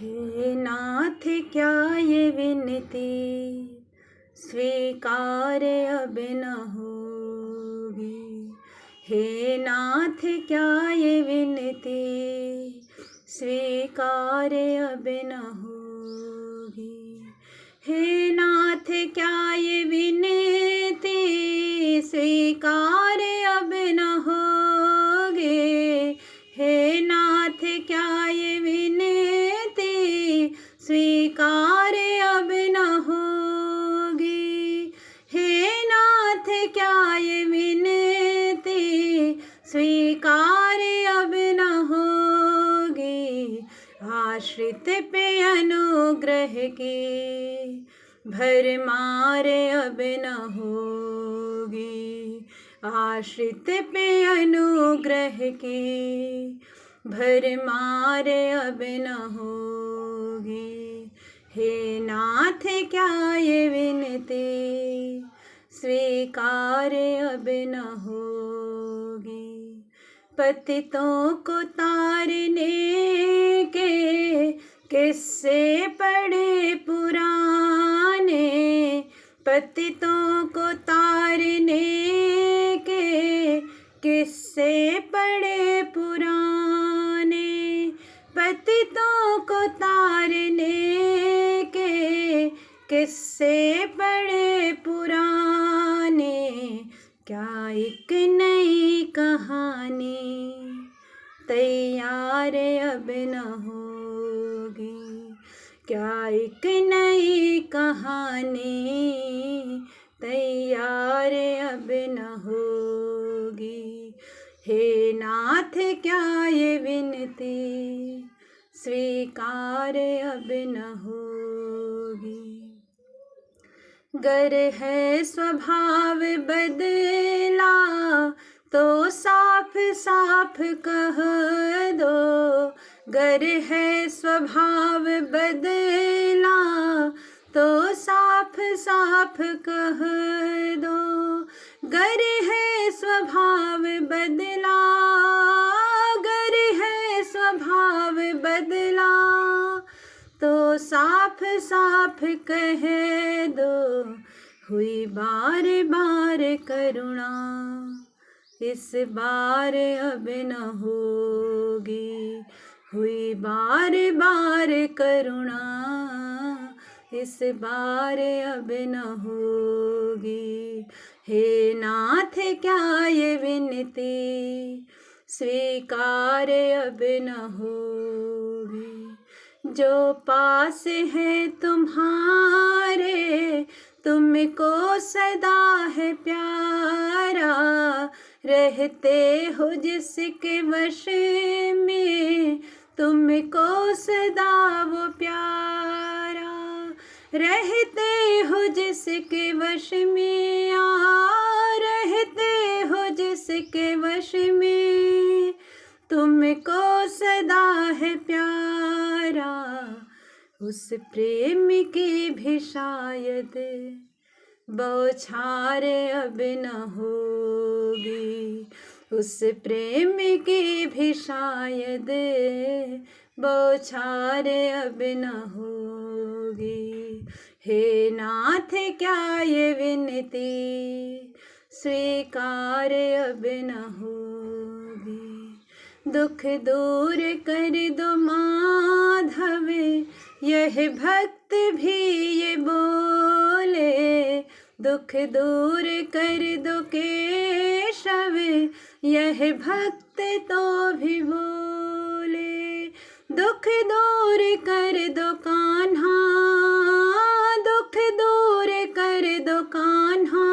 हे नाथ क्या ये विनती स्वीकार अब न होगी। हे नाथ क्या ये विनती स्वीकार अब न होगी। हे नाथ क्या ये विनती स्वीकार अब न होगी। हे नाथ क्या ये विनती स्वीकार अब न होगी। हे नाथ क्या ये विनती स्वीकार अब न होगी। आश्रित पे अनुग्रह की भरमार अब न होगी। आश्रित पे अनुग्रह की भरमार अब न होगी। हे नाथ क्या ये विनती स्वीकार अब न होगी। पतितों को तारने के किस्से पढ़े पुराने। पतितों को तारने के किस्से पढ़े पुराने। पतितों को तारने के किस्से पढ़े पुराने। क्या एक नई कहानी तैयार अब न होगी। क्या एक नई कहानी तैयार अब न होगी। हे नाथ क्या ये विनती स्वीकार अब न होगी। गर है स्वभाव बदला तो साफ साफ कह दो। गर है स्वभाव बदला तो साफ साफ कह दो। गर है स्वभाव बदला, गर है स्वभाव बदला तो साफ साफ कह दो। हुई बार बार करुणा इस बार अब न होगी। हुई बार बार करुणा इस बार अब न होगी। हे नाथ क्या ये विनती स्वीकार अब न होगी। जो पास है तुम्हारे तुमको सदा है प्यारा। रहते हो जिसके वश में तुमको सदा वो प्यारा। रहते हो जिसके वश में रहते हो जिसके वश में तुमको सदा है प्यारा। उस प्रेम की भी शायद बौछार अब न होगी। उस प्रेम की भी शायद बौछार अब न होगी। हे नाथ क्या ये विनती स्वीकार अब न होगी। दुख दूर कर दो माधव यह भक्त भी ये बोले। दुख दूर कर दो केशव यह भक्त तो भी बोले। दुख दूर कर दो कान्हा, दुख दूर कर दो कान्हा।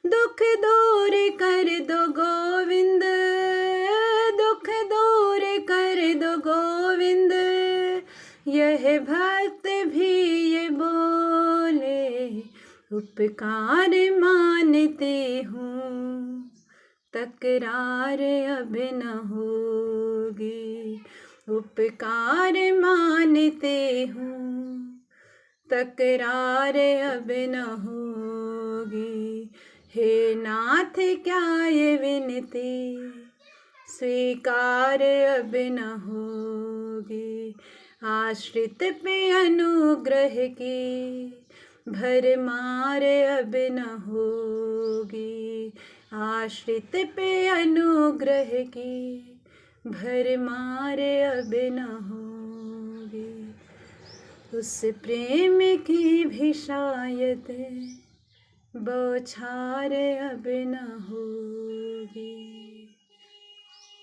दुख दूर कर दो गोविंद, दुख दूर कर दो गोविंद। यह भक्त भी ये बोले। उपकार मानते हूँ तकरार अब न होगी। उपकार मानते हूँ तकरार अब न होगी। हे नाथ क्या ये विनती स्वीकार अब न होगी। आश्रित पे अनुग्रह की भरमार अब न होगी। आश्रित पे अनुग्रह की भरमार अब न होगी। उस प्रेम की भी शायद बौछार अब न होगी।